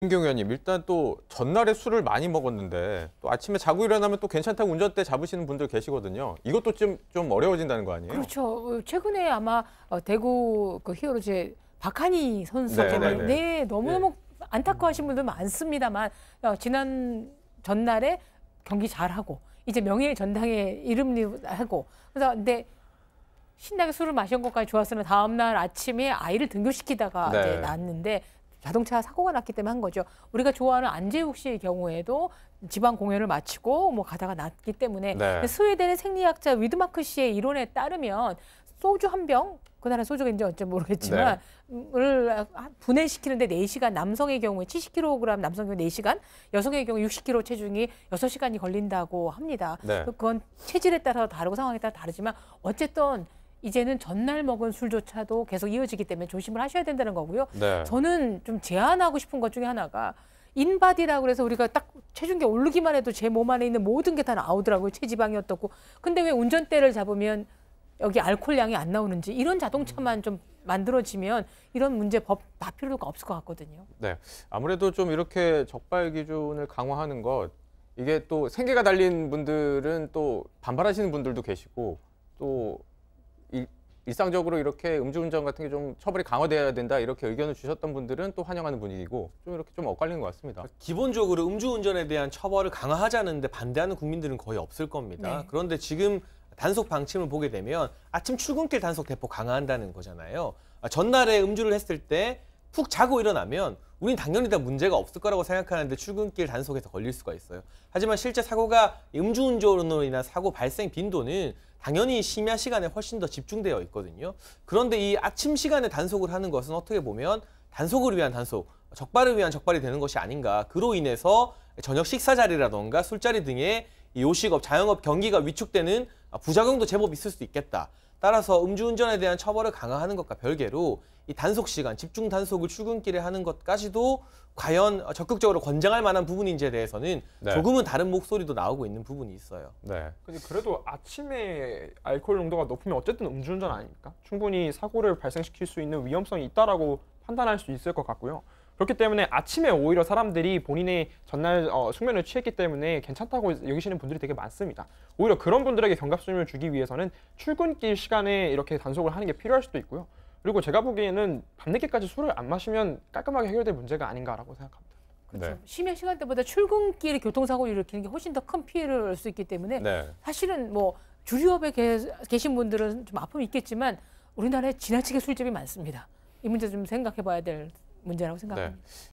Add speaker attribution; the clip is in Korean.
Speaker 1: 김경위원님 일단 또 전날에 술을 많이 먹었는데 또 아침에 자고 일어나면 또 괜찮다고 운전대 잡으시는 분들 계시거든요. 이것도 좀 어려워진다는 거 아니에요?
Speaker 2: 그렇죠. 최근에 아마 대구 그 히어로즈의 박한희 선수
Speaker 1: 네,
Speaker 2: 때문에
Speaker 1: 네,
Speaker 2: 네, 너무너무 안타까워하신 분들 많습니다만 지난 전날에 경기 잘하고 이제 명예의 전당에 이름 하고 그래서 근데 신나게 술을 마신 것까지 좋았으나 다음날 아침에 아이를 등교시키다가
Speaker 1: 네.
Speaker 2: 이제 났는데 자동차 사고가 났기 때문에 한 거죠. 우리가 좋아하는 안재욱 씨의 경우에도 지방 공연을 마치고 뭐 가다가 났기 때문에
Speaker 1: 네.
Speaker 2: 스웨덴의 생리학자 위드마크 씨의 이론에 따르면 소주 한 병, 그날은 소주가 인지 어찌 모르겠지만 을 분해시키는데 4시간, 남성의 경우에 70kg, 남성의 경우 4시간, 여성의 경우 60kg 체중이 6시간이 걸린다고 합니다.
Speaker 1: 네.
Speaker 2: 그건 체질에 따라 다르고 상황에 따라 다르지만 어쨌든 이제는 전날 먹은 술조차도 계속 이어지기 때문에 조심을 하셔야 된다는 거고요.
Speaker 1: 네.
Speaker 2: 저는 좀 제안하고 싶은 것 중에 하나가 인바디라고 그래서 우리가 딱 체중계 오르기만 해도 제 몸 안에 있는 모든 게 다 나오더라고요. 체지방이 어떻고. 근데 왜 운전대를 잡으면 여기 알코올량이 안 나오는지 이런 자동차만 좀 만들어지면 이런 문제 법 다 필요가 없을 것 같거든요.
Speaker 1: 네. 아무래도 좀 이렇게 적발 기준을 강화하는 것 이게 또 생계가 달린 분들은 또 반발하시는 분들도 계시고 또 일상적으로 이렇게 음주운전 같은 게 좀 처벌이 강화돼야 된다 이렇게 의견을 주셨던 분들은 또 환영하는 분위기고 좀 이렇게 좀 엇갈리는 것 같습니다.
Speaker 3: 기본적으로 음주운전에 대한 처벌을 강화하자는데 반대하는 국민들은 거의 없을 겁니다.
Speaker 2: 네.
Speaker 3: 그런데 지금 단속 방침을 보게 되면 아침 출근길 단속 대폭 강화한다는 거잖아요. 전날에 음주를 했을 때 푹 자고 일어나면 우린 당연히 다 문제가 없을 거라고 생각하는데 출근길 단속에서 걸릴 수가 있어요. 하지만 실제 사고가 음주운전으로 인한 사고 발생 빈도는 당연히 심야 시간에 훨씬 더 집중되어 있거든요. 그런데 이 아침 시간에 단속을 하는 것은 어떻게 보면 단속을 위한 단속, 적발을 위한 적발이 되는 것이 아닌가. 그로 인해서 저녁 식사 자리라던가 술자리 등의 이 요식업, 자영업 경기가 위축되는 부작용도 제법 있을 수 있겠다. 따라서 음주운전에 대한 처벌을 강화하는 것과 별개로 이 단속 시간, 집중 단속을 출근길에 하는 것까지도 과연 적극적으로 권장할 만한 부분인지에 대해서는
Speaker 1: 네.
Speaker 3: 조금은 다른 목소리도 나오고 있는 부분이 있어요.
Speaker 1: 네.
Speaker 4: 근데 그래도 아침에 알코올 농도가 높으면 어쨌든 음주운전 아닙니까? 충분히 사고를 발생시킬 수 있는 위험성이 있다라고 판단할 수 있을 것 같고요. 그렇기 때문에 아침에 오히려 사람들이 본인의 전날 숙면을 취했기 때문에 괜찮다고 여기시는 분들이 되게 많습니다. 오히려 그런 분들에게 경각심을 주기 위해서는 출근길 시간에 이렇게 단속을 하는 게 필요할 수도 있고요. 그리고 제가 보기에는 밤늦게까지 술을 안 마시면 깔끔하게 해결될 문제가 아니라고 생각합니다.
Speaker 2: 그렇죠.
Speaker 1: 네.
Speaker 2: 심야 시간대보다 출근길에 교통사고를 일으키는 게 훨씬 더 큰 피해를 올 수 있기 때문에
Speaker 1: 네.
Speaker 2: 사실은 뭐 주류업에 계신 분들은 좀 아픔이 있겠지만 우리나라에 지나치게 술집이 많습니다. 이 문제 좀 생각해 봐야 될 문제라고 생각합니다.
Speaker 1: 네.